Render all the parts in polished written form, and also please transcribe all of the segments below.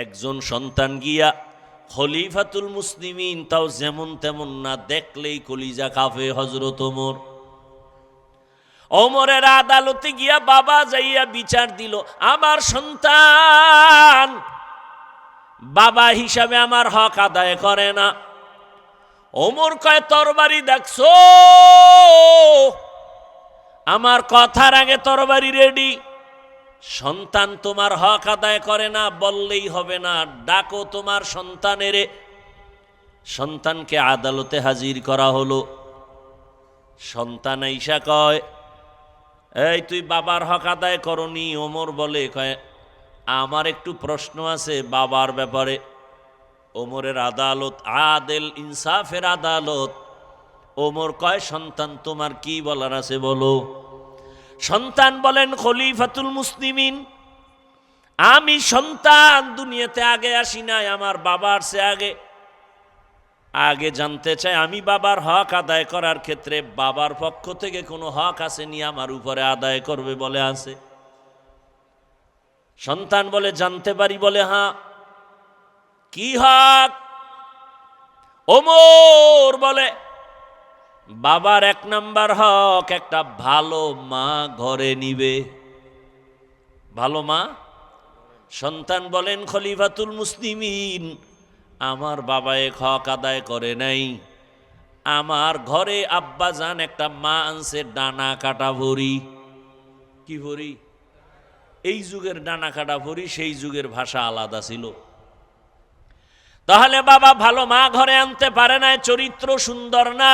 একজন সন্তান গিয়া খলিফাতুল মুসলিমিন, তাও যেমন তেমন না, দেখলেই কলিজা কাঁপে হযরত ওমর। ওমরের আদালতে গিয়া বাবা যাইয়া বিচার দিল, আমার সন্তান বাবা হিসাবে আমার হক আদায় করে না। ওমর কয়, তরবারি দেখছো? আমার কথার আগে তরবারি রেডি। সন্তান তোমার হক আদায় করে না বললেই হবে না, ডাকো তোমার সন্তানেরে। সন্তানকে আদালতে হাজির করা হলো। সন্তান আইসা কয়, এই তুই বাবার হক আদায় করনি। ওমর বলে, কয় আমার একটু প্রশ্ন আছে বাবার ব্যাপারে। ওমরের আদালত আদেল ইনসাফের আদালত। ওমর কয়, সন্তান তোমার কি বলার আছে বলো। সন্তান বলেন, খলিফাতুল মুসলিমিন, আমি সন্তান দুনিয়াতে আগে আসি নাই, আমার বাবার সে আগে জানতে চাই, আমি বাবার হক আদায় করার ক্ষেত্রে বাবার পক্ষ থেকে কোনো হক আসেনি আমার উপরে আদায় করবে বলে আছে? সন্তান বলে, জানতে পারি? বলে, হ্যাঁ। কি হক? ওমর বলে, বাবার 1 নাম্বার হক, একটা ভালো মা ঘরে নিবে। ভালো মা? সন্তান বলেন, খলিফাতুল মুসলিমিন, আমার বাবা এক হক আদায় করে নাই। আমার ঘরে আব্বা জান একটা মা আনছে ডানা কাটা ভরি। কি ভরি? এই যুগের ডানা কাটা ভরি, সেই যুগের ভাষা আলাদা ছিল। তাহলে বাবা ভালো মা ঘরে আনতে পারে না, চরিত্র সুন্দর না,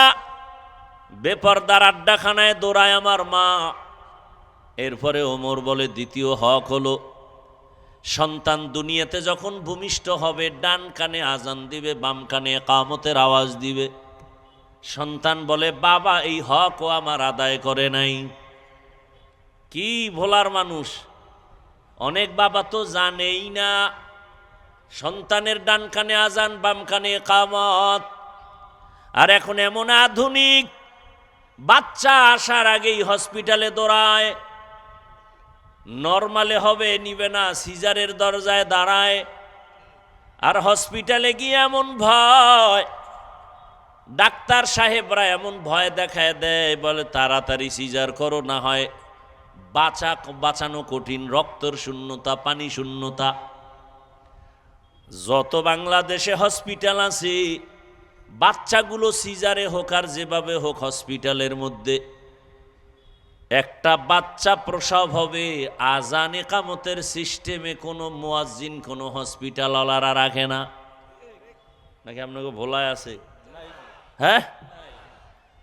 বেপরদার আড্ডাখানায় দৌড়ায় আমার মা। এরপরে ওমর বলে, দ্বিতীয় হক হলো, সন্তান দুনিয়াতে যখন ভূমিষ্ঠ হবে ডান কানে আজান দিবে, বাম কানে ইকামতের আওয়াজ দিবে। সন্তান বলে, বাবা এই হকও আমার আদায় করে নাই। কি ভোলার মানুষ! অনেক বাবা তো জানেই না সন্তানের ডান কানে আজান, বাম কানে ইকামত। আর এখন এমন আধুনিক, বাচ্চা আসার আগেই হসপিটালে দৌড়ায়। নরমালে হবে নিবে না, সিজারের দরজায় দাঁড়ায়। আর হসপিটালে গিয়ে এমন ভয়, ডাক্তার সাহেবরা এমন ভয় দেখায় দেয়, বলে তাড়াতাড়ি সিজার করো, না হয় বাঁচানো কঠিন, রক্তর শূন্যতা, পানি শূন্যতা। যত বাংলাদেশে হসপিটাল আছে, বাচ্চাগুলো সিজারে হোক আর যেভাবে হোক, হসপিটালের মধ্যে একটা বাচ্চা প্রসব হবে, আজান ইকামতের সিস্টেমে কোনো মুয়াজ্জিন, কোনো হসপিটালওয়ালারা রাখে না। নাকি আপনাকে ভোলায় আছে? হ্যাঁ,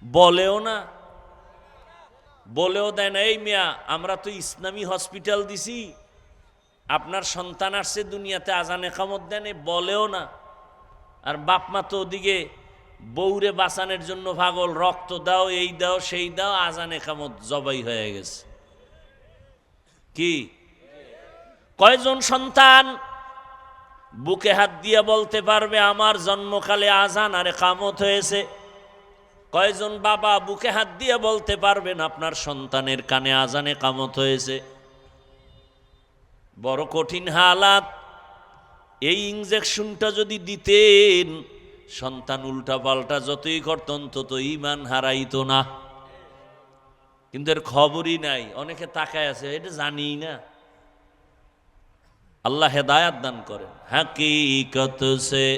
বলেও না, বলেও দেয় না। এই মিয়া, আমরা তো ইসলামী হসপিটাল দিছি, আপনার সন্তান আসছে দুনিয়াতে, আজান ইকামত দেন, বলেও না। আর বাপ মা তো ওদিকে বউরে বাঁচানোর জন্য পাগল, রক্ত দাও, এই দাও, সেই দাও, আজান ইকামত জবাই হয়ে গেছে। কি কয়জন সন্তান বুকে হাত দিয়ে বলতে পারবে আমার জন্মকালে আজান আর ইকামত হয়েছে? কয়জন বাবা বুকে হাত দিয়ে বলতে পারবেন আপনার সন্তানের কানে আজান ইকামত হয়েছে? বড় কঠিন হালাত। এই ইনজেকশনটা যদি দিতেন, সন্তান উল্টা পাল্টা যতই করত অন্তত ঈমান হারাইতো না। কিন্তু এর খবরই নাই, অনেকে তাকায় আছে, এটা জানি না। আল্লাহ হেদায়াত দান করেন। হकीकत से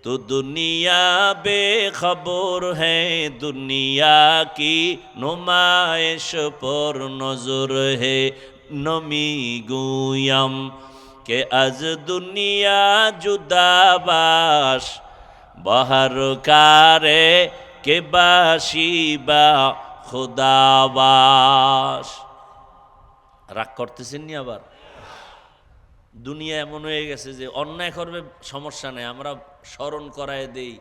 तो दुनिया बेखबर है, दुनिया की नुमाइश पर नजर है, नमी गुयम के आज दुनिया जुदाबाश, बाहर कारे के बाशिबा खुदाबाश। রাগ করতেছেন নি? আবার দুনিয়া এমন হয়ে গেছে যে অন্যায় করবে সমস্যা নেই, আমরা স্মরণ করায় দেই,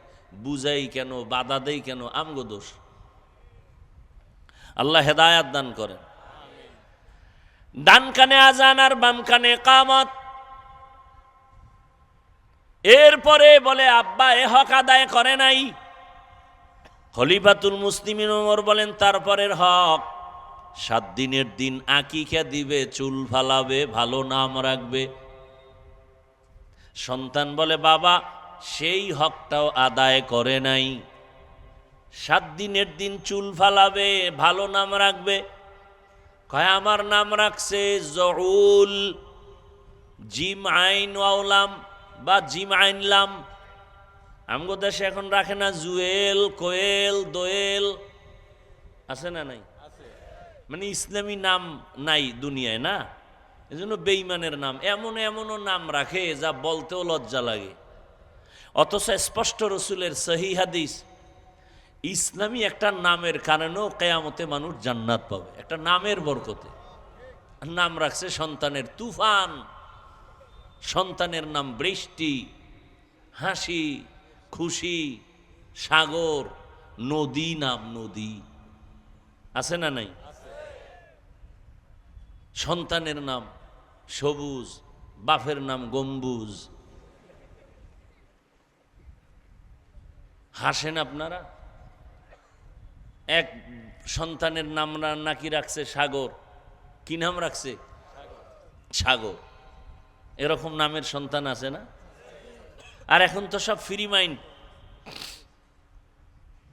বুঝাই কেন, বাধা দেই কেন, আমগো দোষ। আল্লাহ হেদায়াত দান করেন। ডান কানে আজান আর বাম কানে ইকামত। এরপরে বলে, আব্বা এ হক আদায় করে নাই। খলিফাতুল মুসলিমিন ওমর বলেন, তারপরের হক, 7 দিনের দিন আকিকা দিবে, চুল ফালাবে, ভালো নাম রাখবে। সন্তান বলে বাবা সেই হকটাও আদায় করে নাই। 7 দিনের দিন চুল ফালাবে, ভালো নাম রাখবে। কয় আমার নাম রাখছে জউল, জিম আইন ওয়াওলাম বা জিম আইনলাম। আমগো দেশে এখন রাখে না জুয়েল, কোয়েল, দোয়েল, আছে না নাই? মানে ইসলামী নাম নাই দুনিয়ায় না, এজন্য বেঈমানের নাম এমন এমনও নাম রাখে যা বলতেও লজ্জা লাগে। অথচ স্পষ্ট রসুলের সহিহ হাদিস, ইসলামী একটা নামের কারণেও কিয়ামতে মানুষ জান্নাত পাবে, একটা নামের বরকতে। নাম রাখছে সন্তানের তুফান, সন্তানের নাম বৃষ্টি, হাসি, খুশি, সাগর, নদী, নাম নদী, আছে না নাই? সন্তানের নাম সবুজ, বাপের নাম গম্বুজ। হাসেন আপনারা? এক সন্তানের নাম নাকি রাখছে সাগর। কি নাম রাখছে? সাগর। এরকম নামের সন্তান আছে না? আর এখন তো সব ফ্রি মাইন্ড,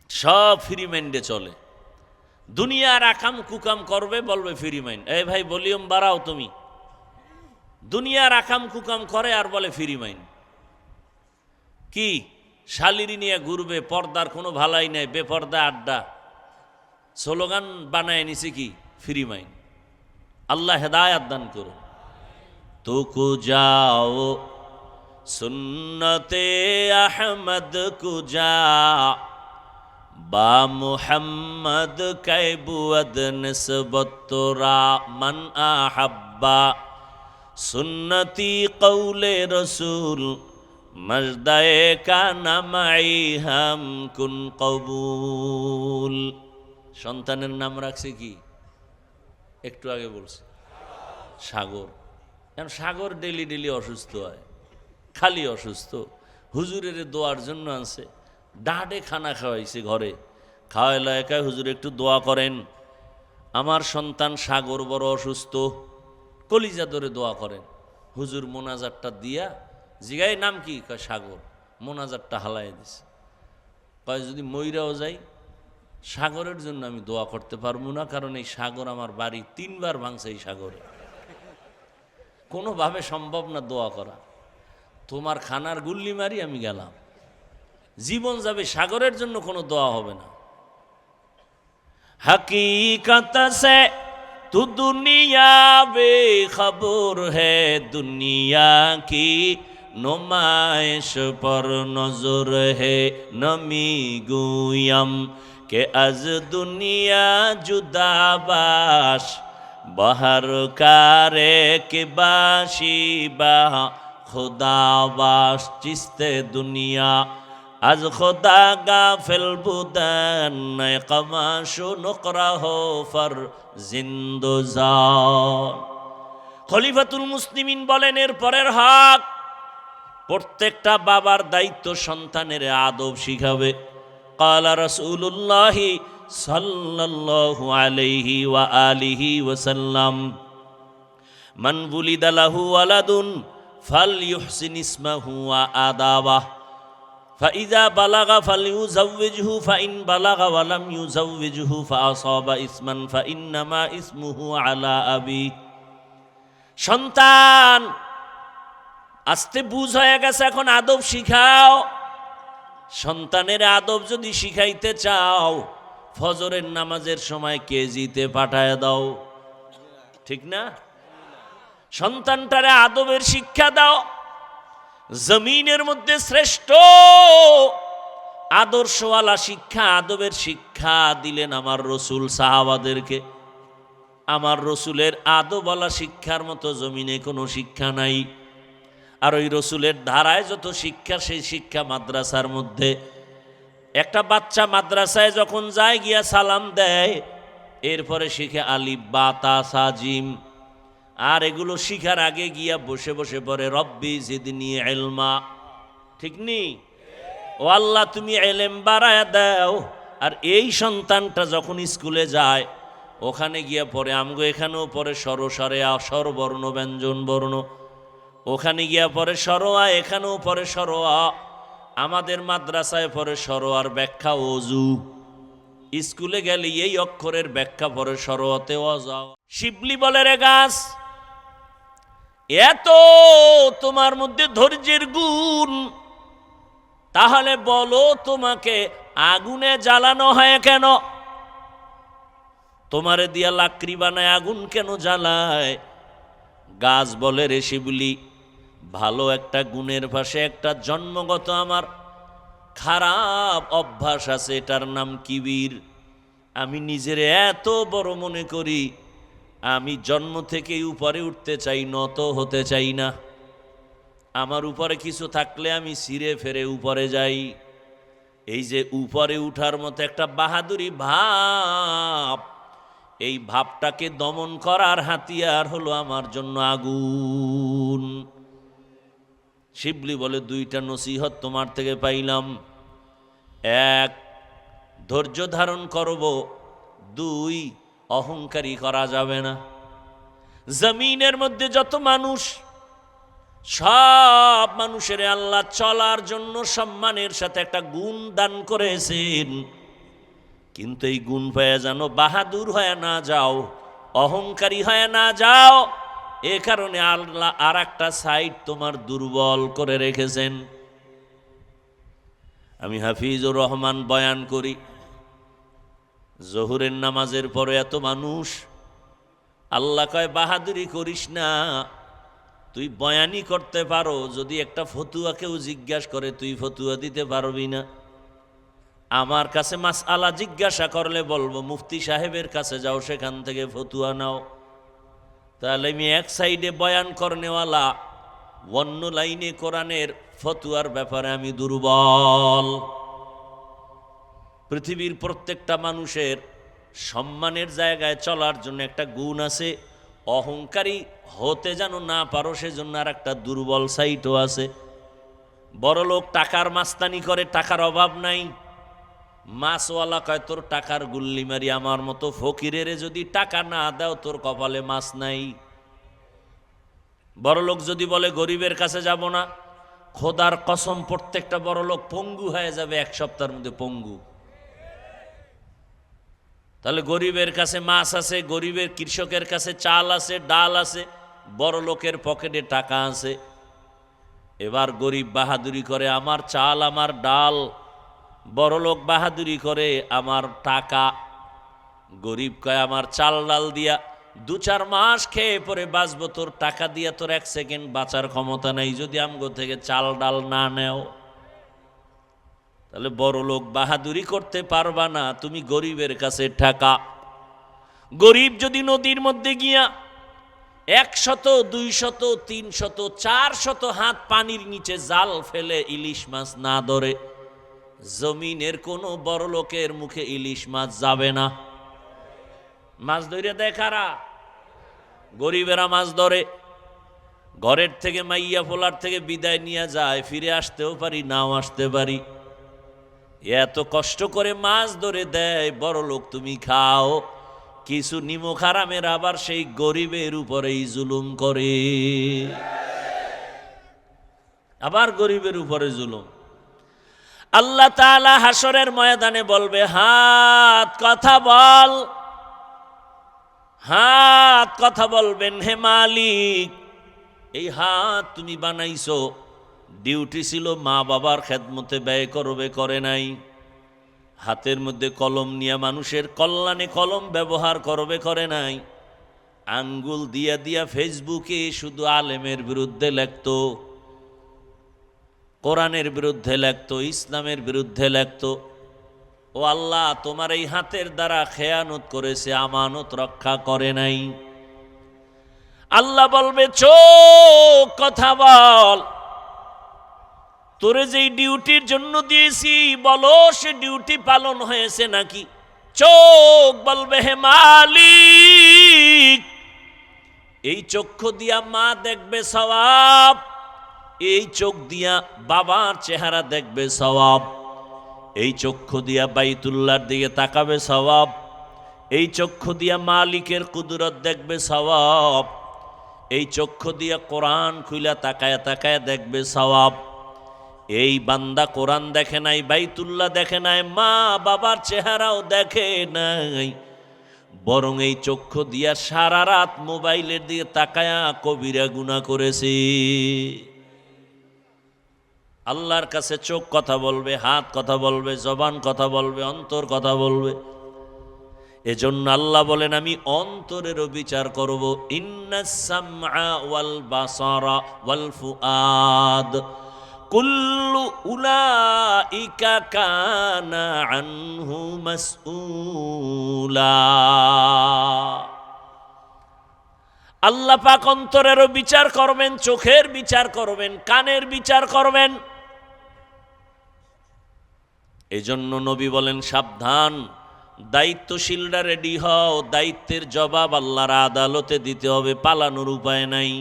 সব ফ্রি মাইন্ডে চলে। দুনিয়ার আকাম কুকাম করবে, বলবে ফ্রি মাইন্ড। এই ভাই ভলিউম বাড়াও তুমি। দুনিয়ার আকাম কুকাম করে আর বলে ফ্রি মাইন্ড। কি শালিরি নিয়ে ঘুরবে, পর্দার কোনো ভালাই নাই, বেপর্দা আড্ডা, স্লোগান বানায় নিছে কি ফ্রি মাইন্ড। আল্লাহ হেদায়াত দান করুন। তুকু যাও সুন্নতে আহমদ কুজা বা মুহাম্মদ কাইবুয়াদ নিসবতরা মান আহাব্বা সুন্নতি কৌলে রসুল মজদায়ে কানা মাই হাম কুন কবুল। সন্তানের নাম রাখছে কি? একটু আগে বলছে সাগর। কারণ সাগর ডেলি ডেলি অসুস্থ হয়, খালি অসুস্থ। হুজুরের দোয়ার জন্য আছে, ডাঁটে খানা খাওয়াইছে ঘরে, খাওয়াইলা একাই হুজুর একটু দোয়া করেন, আমার সন্তান সাগর বড় অসুস্থ, কলিজা ধরে দোয়া করেন। হুজুর মোনাজারটা দিয়া জিগাই নাম কি? কয় সাগর। মোনাজারটা হালাই দিছে। কয় যদি মইরাও যাই সাগরের জন্য আমি দোয়া করতে পারবো না, কারণ এই সাগর আমার বাড়ি 3 বার ভাঙছে। এই সাগরে কোনোভাবে সম্ভব না দোয়া করা। তোমার খানার গুল্লি মারি আমি গেলাম, জীবন যাবে, সাগরের জন্য কোনো দোয়া হবে না। हकीकत से तू दुनिया बेखबर है, दुनिया की नुमाइश पर नजर है, नमी गुयम के अज दुनिया जुदाबाश बहर कारे के बाशी बा खुदाबाश चिस्ते दुनिया আজ খোদা গাফিল বুদান কমাশু নুকরাহ ফর জিন্দুজান। খলিফাতুল মুসলিমিন বলেন এর পরের হক, প্রত্যেকটা বাবার দায়িত্ব সন্তানের আদব শিখাবে। ক্বালা রাসূলুল্লাহ সাল্লাল্লাহু আলাইহি ওয়া আলিহি ওয়াসাল্লাম মান বুলিদা লাহু ওয়ালাদুন ফালইউহসিন ইসমাহু ওয়া আদাবাহ فإذا بلغ فليزوجه فإن بلغ ولم يزوجه فأصاب اسما فإنما اسمه على أبيه। সন্তান আস্তে বুঝ হয়ে গেছে, এখন আদব শিখাও। সন্তানের আদব যদি শিখাইতে চাও, ফজরের নামাজের সময় কেজিতে পাঠায় দাও, ঠিক না? সন্তানটারে আদবের শিক্ষা দাও। জমিনের মধ্যে শ্রেষ্ঠ আদর্শওয়ালা শিক্ষা, আদবের শিক্ষা দিলেন আমার রসুল সাহাবাদেরকে। আমার রসুলের আদবওয়ালা শিক্ষার মতো জমিনে কোনো শিক্ষা নাই। আর ওই রসুলের ধারায় যত শিক্ষা, সেই শিক্ষা মাদ্রাসার মধ্যে। একটা বাচ্চা মাদ্রাসায় যখন যায় গিয়া সালাম দেয়, এরপরে শিখে আলিফ বা তা সা জিম। আর এগুলো শিখার আগে গিয়া বসে বসে পড়ে রব্বি জিদনি ইলমা, ঠিক নি? ও আল্লাহ তুমি ইলম বাড়ায়া দাও। আর এই সন্তানটা যখন স্কুলে যায়, ওখানে গিয়া পড়ে আমগো এখানেও পড়ে স্বরস্বরে স্বরবর্ণ ব্যঞ্জন বর্ণ, ওখানে গিয়া পরে সরোয়া, এখানেও পরে সরোয়া, আমাদের মাদ্রাসায় পরে সরোয়ার ব্যাখ্যা অজু, স্কুলে গেলে এই অক্ষরের ব্যাখ্যা পরে সরোয়াতে অজাও। শিবলি বলে, রে গাছ, এত তোমার মধ্যে ধৈর্যের গুণ, তাহলে বলো তোমাকে আগুনে জ্বালানো হয় কেন? তোমারে দিয়া লাকড়ি বানায় আগুন কেন জ্বালায়? গাছ বলে, রে শিবলি, ভালো একটা গুণের পাশে একটা জন্মগত আমার খারাপ অভ্যাস আছে, এটার নাম কিবির। আমি নিজের এত বড় মনে করি, আমি জন্ম থেকেই উপরে উঠতে চাই, নত হতে চাই না। আমার উপরে কিছু থাকলে আমি ছিঁড়ে ফেরে উপরে যাই। এই যে উপরে উঠার মতো একটা বাহাদুরি ভাব, এই ভাবটাকে দমন করার হাতিয়ার হলো আমার জন্য আগুন। শিবলি বলে, দুইটা নসিহত তোমার থেকে পাইলাম। এক, ধৈর্য ধারণ করব। দুই, অহংকারী করা যাবে না। জমিনের মধ্যে যত মানুষ, সব মানুষের আল্লাহ চলার জন্য সম্মানের সাথে একটা গুণ দান করেছেন, কিন্তু এই গুণ পেয়ে যেন বাহাদুর হয়ে না যাও, অহংকারী হয়ে না যাও। এ কারণে আল্লাহ আর একটা সাইড তোমার দুর্বল করে রেখেছেন। আমি হাফিজুর রহমান বয়ান করি, জোহরের নামাজের পরে এত মানুষ, আল্লাহ কয় বাহাদুরি করিস না, তুই বয়ানই করতে পারো, যদি একটা ফতুয়া কেউ জিজ্ঞাসা করে তুই ফতুয়া দিতে পারবি না। আমার কাছে মাসআলা জিজ্ঞাসা করলে বলবো মুফতি সাহেবের কাছে যাও, সেখান থেকে ফতুয়া নাও। তাহলে আমি এক সাইডে বয়ান করনেওয়ালা, অন্য লাইনে কোরআনের ফতুয়ার ব্যাপারে আমি দুর্বল। পৃথিবীর প্রত্যেকটা মানুষের সম্মানের জায়গায় চলার জন্য একটা গুণ আছে, অহংকারী হতে যেন না পারো সেজন্য আর একটা দুর্বল সাইটও আছে। বড় লোক টাকার মাস্তানি করে, টাকার অভাব নাই। মাছওয়ালা কয়, তোর টাকার গুল্লি মারি, আমার মতো ফকিরের যদি টাকা না দাও তোর কপালে মাছ নাই। বড় লোক যদি বলে গরিবের কাছে যাব না, খোদার কসম প্রত্যেকটা বড় লোক পঙ্গু হয়ে যাবে এক সপ্তাহের মধ্যে, পঙ্গু। তাহলে গরিবের কাছে মাছ আছে, গরিবের কৃষকের কাছে চাল আছে, ডাল আছে, বড় লোকের পকেটে টাকা আছে। এবার গরিব বাহাদুরি করে আমার চাল আমার ডাল, বড় লোক বাহাদুরি করে আমার টাকা। গরিব কয় আমার চাল ডাল দিয়া 2-4 মাস খেয়ে পরে বাঁচবো, তোর টাকা দিয়া তোর 1 সেকেন্ড বাঁচার ক্ষমতা নাই যদি আমগো থেকে চাল ডাল না নেও। তাহলে বড় লোক বাহাদুরি করতে পারবা না, তুমি গরিবের কাছে টাকা। গরিব যদি নদীর মধ্যে গিয়া 100, 200, 300, 400 হাত পানির নিচে জাল ফেলে ইলিশ মাছ না ধরে, জমিনের কোনো বড় লোকের মুখে ইলিশ মাছ যাবে না। মাছ ধরে দেখারা, গরিবেরা মাছ ধরে, ঘরের থেকে মাইয়া ফোলার থেকে বিদায় নিয়ে যায়, ফিরে আসতেও পারি নাও আসতে পারি। এত কষ্ট করে মাছ ধরে দেয় বড় লোক, তুমি খাও। কিছু নিমক হারামের আবার সেই গরিবের উপরেই জুলুম করে, আবার গরিবের উপরে জুলুম। আল্লাহ তাআলা হাসরের ময়দানে বলবে, হাত কথা বল। হাত কথা বলবেন, হে মালিক, এই হাত তুমি বানাইছো, ডিউটি ছিল মা বাবার খেদমতে ব্যয় করবে, করে নাই। হাতের মধ্যে কলম নিয়ে মানুষের কল্যাণে কলম ব্যবহার করবে, করে নাই। আঙ্গুল দিয়া দিয়া ফেসবুকে শুধু আলেমের বিরুদ্ধে লেখতো, কোরআনের বিরুদ্ধে লেখতো, ইসলামের বিরুদ্ধে লেখতো। ও আল্লাহ, তোমার এই হাতের দ্বারা খেয়ানত করেছে, আমানত রক্ষা করে নাই। আল্লাহ বলবে, চোখ কথা বল, তোরে যেই ডিউটির জন্য দিয়েছি বলো সে ডিউটি পালন হয়েছে নাকি। চোখ বলবে, হে মালিক, এই চক্ষু দিয়া মা দেখবে সওয়াব, এই চোখ দিয়া বাবার চেহারা দেখবে সওয়াব, এই চক্ষু দিয়া বাইতুল্লাহর দিকে তাকাবে সওয়াব, এই চক্ষু দিয়া মালিকের কুদরত দেখবে সওয়াব, এই চক্ষু দিয়ে কোরআন খুইলা তাকায় তাকায় দেখবে সওয়াব। এই বান্দা কোরআন দেখে নাই, বাইতুল্লাহ দেখে নাই, মা বাবার চেহারাও দেখে নাই, বরং এই চক্ষু দিয়া সারা রাত মোবাইলের দিকে তাকায়া কবিরা গুনাহ করেছে। আল্লাহর কাছে চোখ কথা বলবে, হাত কথা বলবে, জবান কথা বলবে, অন্তর কথা বলবে। এজন্য আল্লাহ বলেন আমি অন্তরেরও বিচার করব। ইন্নাস সামআ ওয়াল বাসারা ওয়াল ফুআদ কুল্লু উলাইকা কানা আনহু মাসউলা। আল্লাহ পাক অন্তরেরও বিচার করবেন, চোখের বিচার করবেন, কানের বিচার করবেন। এজন্য নবী বলেন সাবধান, দায়িত্বশীলরা রেডি হও, দায়িত্বের জবাব আল্লাহর আদালতে দিতে হবে, পালানোর উপায় নাই।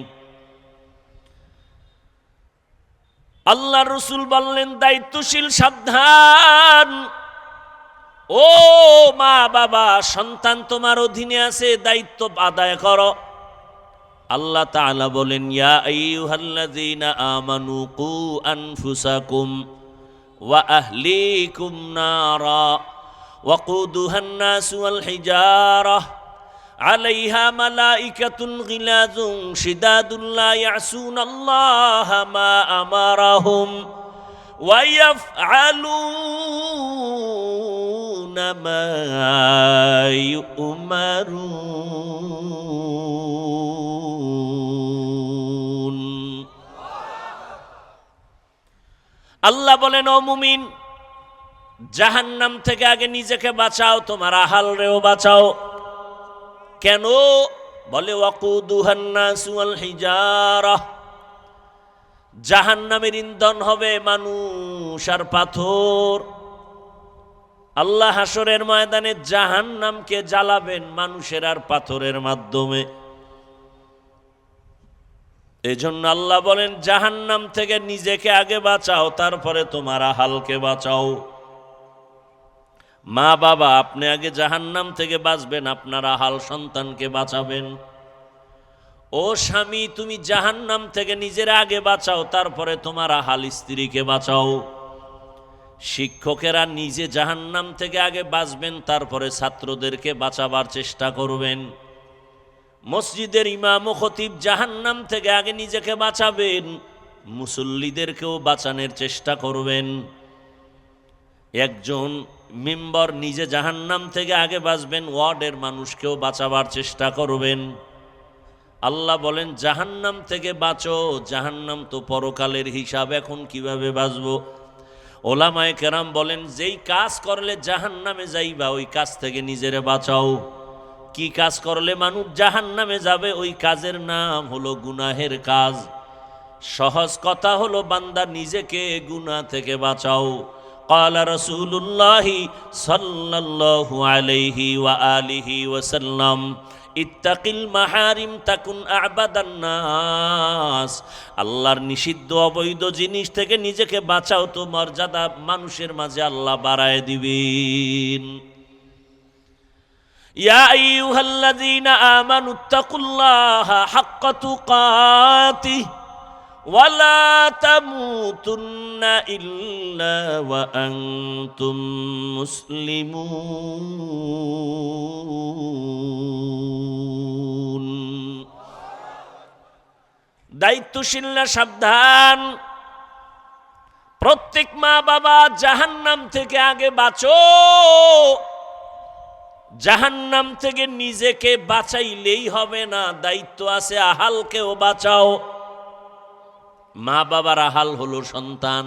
আল্লাহ রসুল বললেন দায়িত্বশীল সাবধান, ও মা বাবা, সন্তান তোমার অধীনে আছে, দায়িত্ব আদায় করো। আল্লাহ তাআলা বলেন ইয়া আইয়ুহাল্লাযীনা আমানু কু আনফুসাকুম ওয়া আহলিকুম নারা ওয়াকুদুহান নাসু ওয়াল হিজারাহ আলাইহা মালাইকাতুন গিলাযুন শিদাদুন লা ইয়াসুনাল্লাহা মা আমারাহুম ওয়া ইয়াফআলুনা মা ইউমারুন। আল্লাহ বলেন ও মুমিন, জাহান্নাম থেকে আগে নিজেকে বাঁচাও, তোমার আহালরেও বাঁচাও। কেন? বলে ওয়াকুদুহান নাসু ওয়াল হিজারাহ, জাহান্নামের ইন্ধন হবে মানুষ আর পাথর। আল্লাহ হাসরের ময়দানে জাহান্নামকে জ্বালাবেন মানুষের আর পাথরের মাধ্যমে। এজন্য আল্লাহ বলেন জাহান্নাম থেকে নিজেকে আগে বাঁচাও, তারপরে তোমার আহালকে বাঁচাও। মা বাবা, আপনি আগে জাহান্নাম থেকে বাঁচবেন, আপনার আহাল সন্তানকে বাঁচাবেন। ও স্বামী, তুমি জাহান্নাম থেকে নিজের আগে বাঁচাও, তারপরে তোমার আহাল স্ত্রীকে বাঁচাও। শিক্ষকেরা নিজে জাহান্নাম থেকে আগে বাঁচবেন, তারপরে ছাত্রদেরকে বাঁচাবার চেষ্টা করবেন। মসজিদের ইমাম ও খতিব জাহান্নাম থেকে আগে নিজেকে বাঁচাবেন, মুসল্লিদেরকেও বাঁচানোর চেষ্টা করবেন। একজন মেম্বার নিজে জাহান্নাম থেকে আগে বাঁচবেন, ওয়ার্ডের মানুষকেও বাঁচাবার চেষ্টা করবেন। আল্লাহ বলেন জাহান্নাম থেকে বাঁচো, জাহান্নাম তো পরকালের হিসাব, এখন কিভাবে বাঁচবো? ওলামায়ে কেরাম বলেন যেই কাজ করলে জাহান্নামে যাইবা ওই কাজ থেকে নিজেরে বাঁচাও। কি কাজ করলে মানুষ জাহান্নামে যাবে? ওই কাজের নাম হলো গুনাহের কাজ। সহজ কথা হলো বান্দা নিজেকে গুনাহ থেকে বাঁচাও। قال رسول الله صلى الله عليه وآله وسلم اتق المحارم تكن أعبد الناس। আল্লাহর নিষিদ্ধ অবৈধ জিনিস থেকে নিজেকে বাঁচাও, তো মর্যাদা মানুষের মাঝে আল্লাহ বাড়ায় দিবেন। ইয়া আইয়ুহাল্লাযীনা আমানু তাকুল্লাহা হাক্কা তুকাতিহি ওয়ালা তামুতুন্না ইল্লা ওয়া আনতুম মুসলিমুন। দায়িত্বশীলরা সাবধান, প্রত্যেক মা বাবা জাহান্নাম থেকে আগে বাঁচো। জাহান্নাম থেকে নিজেকে বাঁচাইলেই হবে না, দায়িত্ব আছে আহালকেও বাঁচাও। মা বাবার আহাল হলো সন্তান।